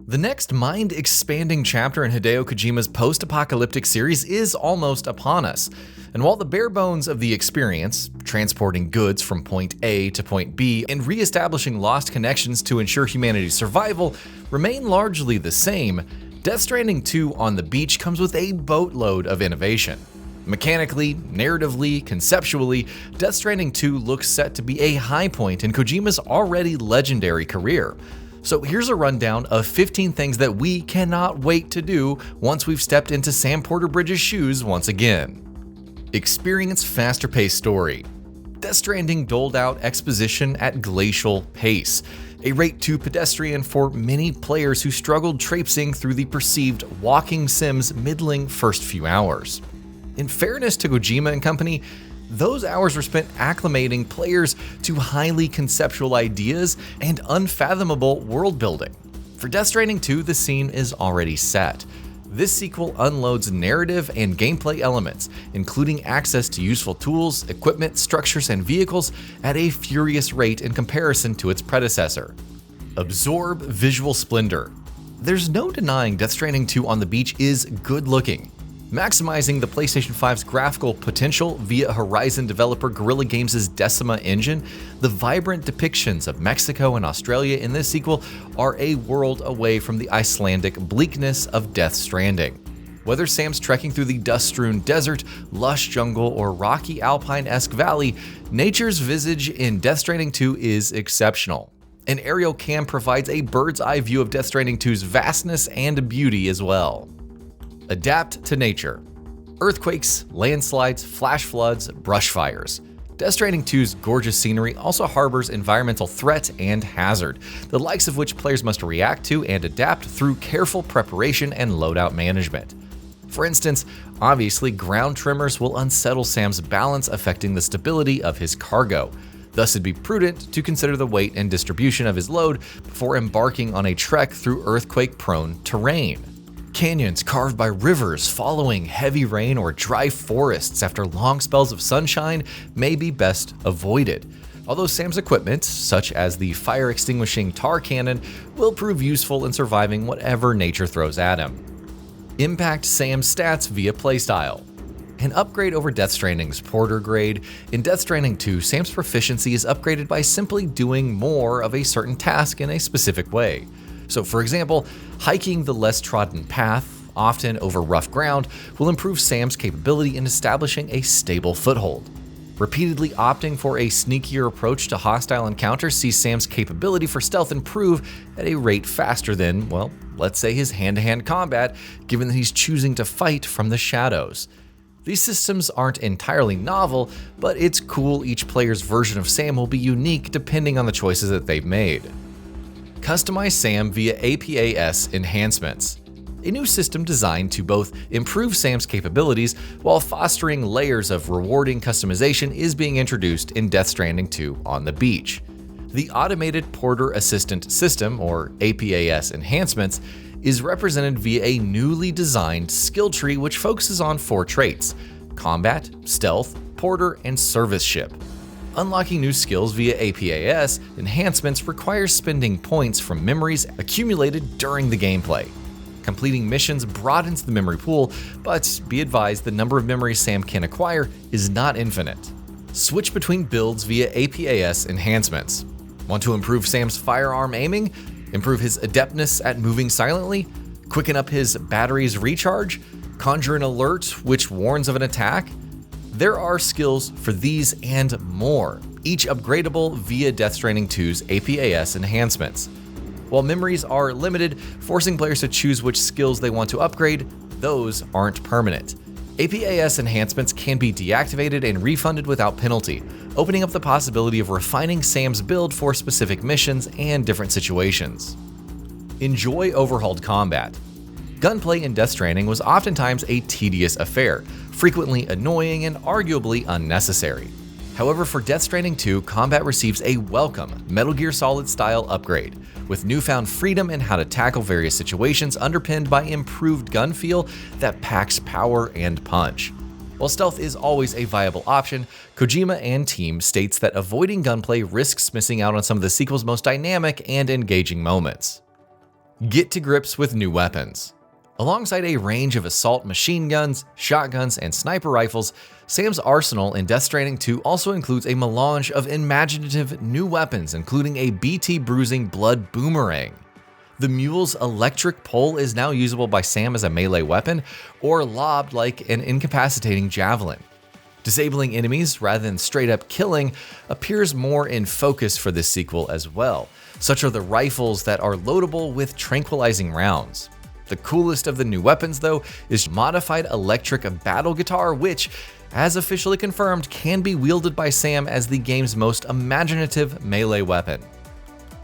The next mind-expanding chapter in Hideo Kojima's post-apocalyptic series is almost upon us, and while the bare bones of the experience, transporting goods from point A to point B and re-establishing lost connections to ensure humanity's survival, remain largely the same, Death Stranding 2 on the beach comes with a boatload of innovation. Mechanically, narratively, conceptually, Death Stranding 2 looks set to be a high point in Kojima's already legendary career. So here's a rundown of 15 things that we cannot wait to do once we've stepped into Sam Porter-Bridges' shoes once again. Experience faster-paced story. Death Stranding doled out exposition at glacial pace, a rate too pedestrian for many players who struggled traipsing through the perceived walking sim's middling first few hours. In fairness to Kojima and company, those hours were spent acclimating players to highly conceptual ideas and unfathomable world building. For Death Stranding 2, the scene is already set. This sequel unloads narrative and gameplay elements, including access to useful tools, equipment, structures, and vehicles at a furious rate in comparison to its predecessor. Absorb visual splendor. There's no denying Death Stranding 2 on the beach is good looking. Maximizing the PlayStation 5's graphical potential via Horizon developer Guerrilla Games' Decima engine, the vibrant depictions of Mexico and Australia in this sequel are a world away from the Icelandic bleakness of Death Stranding. Whether Sam's trekking through the dust-strewn desert, lush jungle, or rocky alpine-esque valley, nature's visage in Death Stranding 2 is exceptional. An aerial cam provides a bird's-eye view of Death Stranding 2's vastness and beauty as well. Adapt to nature. Earthquakes, landslides, flash floods, brush fires. Death Stranding 2's gorgeous scenery also harbors environmental threat and hazard, the likes of which players must react to and adapt through careful preparation and loadout management. For instance, obviously ground tremors will unsettle Sam's balance, affecting the stability of his cargo. Thus, it'd be prudent to consider the weight and distribution of his load before embarking on a trek through earthquake-prone terrain. Canyons carved by rivers following heavy rain or dry forests after long spells of sunshine may be best avoided, although Sam's equipment, such as the fire-extinguishing tar cannon, will prove useful in surviving whatever nature throws at him. Impact Sam's stats via playstyle. An upgrade over Death Stranding's Porter grade. In Death Stranding 2, Sam's proficiency is upgraded by simply doing more of a certain task in a specific way. So for example, hiking the less trodden path, often over rough ground, will improve Sam's capability in establishing a stable foothold. Repeatedly opting for a sneakier approach to hostile encounters sees Sam's capability for stealth improve at a rate faster than, well, let's say his hand-to-hand combat, given that he's choosing to fight from the shadows. These systems aren't entirely novel, but it's cool each player's version of Sam will be unique depending on the choices that they've made. Customize Sam via APAS Enhancements. A new system designed to both improve Sam's capabilities while fostering layers of rewarding customization is being introduced in Death Stranding 2 on the beach. The Automated Porter Assistant System, or APAS Enhancements, is represented via a newly designed skill tree which focuses on 4 traits: combat, stealth, porter, and service ship. Unlocking new skills via APAS Enhancements requires spending points from memories accumulated during the gameplay. Completing missions broadens the memory pool, but be advised the number of memories Sam can acquire is not infinite. Switch between builds via APAS Enhancements. Want to improve Sam's firearm aiming? Improve his adeptness at moving silently? Quicken up his battery's recharge? Conjure an alert which warns of an attack? There are skills for these and more, each upgradable via Death Stranding 2's APAS Enhancements. While memories are limited, forcing players to choose which skills they want to upgrade, those aren't permanent. APAS Enhancements can be deactivated and refunded without penalty, opening up the possibility of refining Sam's build for specific missions and different situations. Enjoy overhauled combat. Gunplay in Death Stranding was oftentimes a tedious affair, frequently annoying and arguably unnecessary. However, for Death Stranding 2, combat receives a welcome Metal Gear Solid-style upgrade, with newfound freedom in how to tackle various situations underpinned by improved gun feel that packs power and punch. While stealth is always a viable option, Kojima and team states that avoiding gunplay risks missing out on some of the sequel's most dynamic and engaging moments. Get to grips with new weapons. Alongside a range of assault machine guns, shotguns, and sniper rifles, Sam's arsenal in Death Stranding 2 also includes a melange of imaginative new weapons, including a BT-bruising blood boomerang. The mule's electric pole is now usable by Sam as a melee weapon, or lobbed like an incapacitating javelin. Disabling enemies rather than straight up killing appears more in focus for this sequel as well. Such are the rifles that are loadable with tranquilizing rounds. The coolest of the new weapons, though, is modified electric battle guitar, which, as officially confirmed, can be wielded by Sam as the game's most imaginative melee weapon.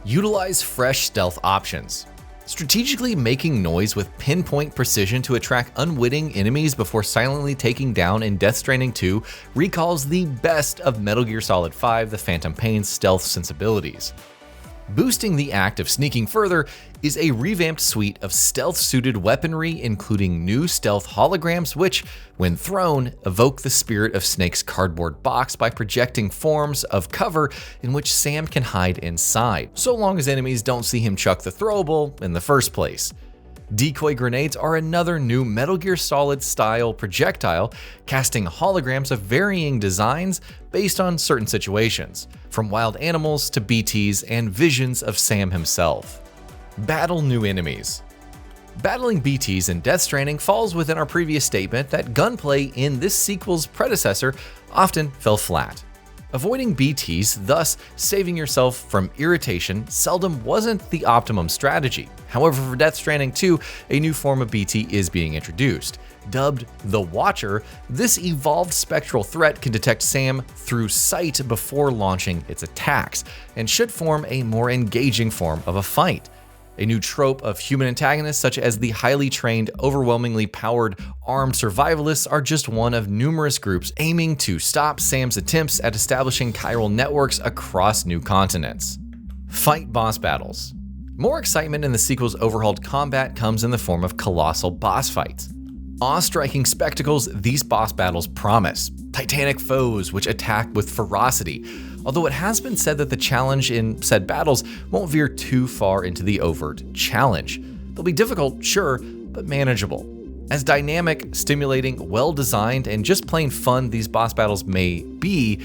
Utilize fresh stealth options. Strategically making noise with pinpoint precision to attract unwitting enemies before silently taking down in Death Stranding 2 recalls the best of Metal Gear Solid 5: The Phantom Pain's stealth sensibilities. Boosting the act of sneaking further is a revamped suite of stealth-suited weaponry, including new stealth holograms which, when thrown, evoke the spirit of Snake's cardboard box by projecting forms of cover in which Sam can hide inside, so long as enemies don't see him chuck the throwable in the first place. Decoy grenades are another new Metal Gear Solid style projectile, casting holograms of varying designs based on certain situations, from wild animals to BTs and visions of Sam himself. Battle new enemies. Battling BTs in Death Stranding falls within our previous statement that gunplay in this sequel's predecessor often fell flat. Avoiding BTs, thus saving yourself from irritation, seldom wasn't the optimum strategy. However, for Death Stranding 2, a new form of BT is being introduced. Dubbed the Watcher, this evolved spectral threat can detect Sam through sight before launching its attacks, and should form a more engaging form of a fight. A new trope of human antagonists such as the highly trained, overwhelmingly powered, armed survivalists are just one of numerous groups aiming to stop Sam's attempts at establishing chiral networks across new continents. Fight boss battles. More excitement in the sequel's overhauled combat comes in the form of colossal boss fights. Awe-striking spectacles these boss battles promise, titanic foes which attack with ferocity, although it has been said that the challenge in said battles won't veer too far into the overt challenge. They'll be difficult, sure, but manageable. As dynamic, stimulating, well-designed, and just plain fun these boss battles may be,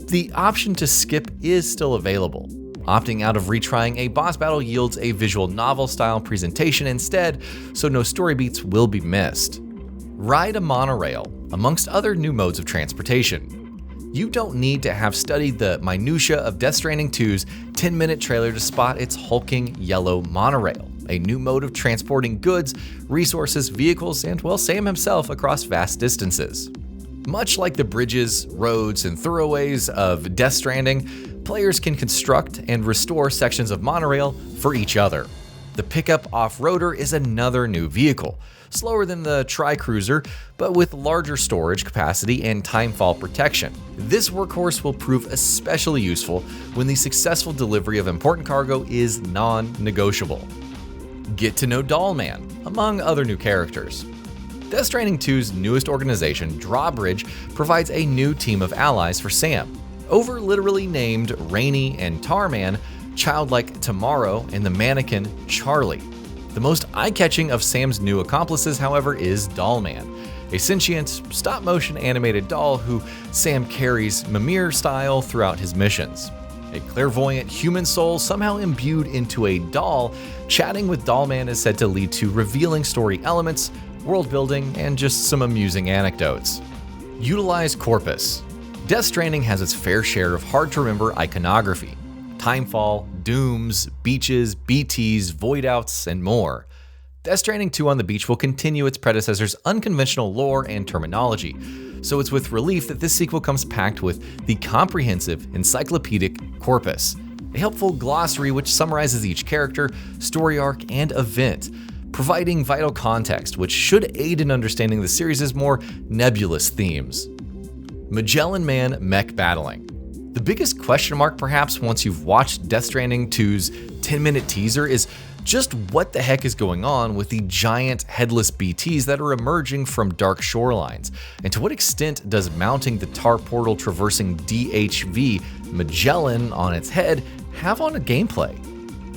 the option to skip is still available. Opting out of retrying a boss battle yields a visual novel-style presentation instead, so no story beats will be missed. Ride a monorail, amongst other new modes of transportation. You don't need to have studied the minutiae of Death Stranding 2's 10-minute trailer to spot its hulking yellow monorail, a new mode of transporting goods, resources, vehicles, and, well, Sam himself across vast distances. Much like the bridges, roads, and thoroughways of Death Stranding, players can construct and restore sections of monorail for each other. The pickup off-roader is another new vehicle, slower than the Tri-Cruiser, but with larger storage capacity and timefall protection. This workhorse will prove especially useful when the successful delivery of important cargo is non-negotiable. Get to know Doll Man, among other new characters. Death Stranding 2's newest organization, Drawbridge, provides a new team of allies for Sam. Over-literally named Rainy and Tarman, childlike Tomorrow, and the mannequin Charlie. The most eye-catching of Sam's new accomplices, however, is Doll Man, a sentient, stop-motion animated doll who Sam carries Mimir-style throughout his missions. A clairvoyant human soul somehow imbued into a doll, chatting with Doll Man is said to lead to revealing story elements, world building, and just some amusing anecdotes. Utilize Corpus. Death Stranding has its fair share of hard-to-remember iconography. Timefall, Dooms, Beaches, BTs, Voidouts, and more. Death Stranding 2 on the Beach will continue its predecessor's unconventional lore and terminology, so it's with relief that this sequel comes packed with the comprehensive encyclopedic Corpus, a helpful glossary which summarizes each character, story arc, and event, providing vital context which should aid in understanding the series' more nebulous themes. Mellin Man mech battling. The biggest question mark perhaps once you've watched Death Stranding 2's 10-minute teaser is just what the heck is going on with the giant headless BTs that are emerging from dark shorelines, and to what extent does mounting the tar portal traversing DHV Magellan on its head have on a gameplay?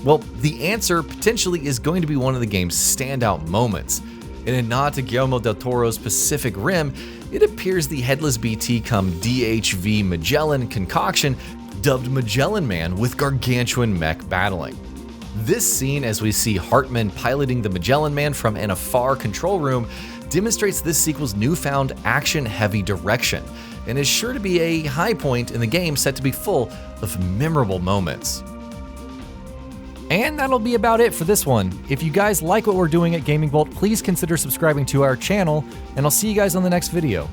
Well, the answer potentially is going to be one of the game's standout moments. In a nod to Guillermo del Toro's Pacific Rim, it appears the headless BT come DHV Magellan concoction dubbed Mellin Man with gargantuan mech battling. This scene, as we see Hartman piloting the Mellin Man from an afar control room, demonstrates this sequel's newfound action-heavy direction, and is sure to be a high point in the game set to be full of memorable moments. And that'll be about it for this one. If you guys like what we're doing at GamingBolt, please consider subscribing to our channel, and I'll see you guys on the next video.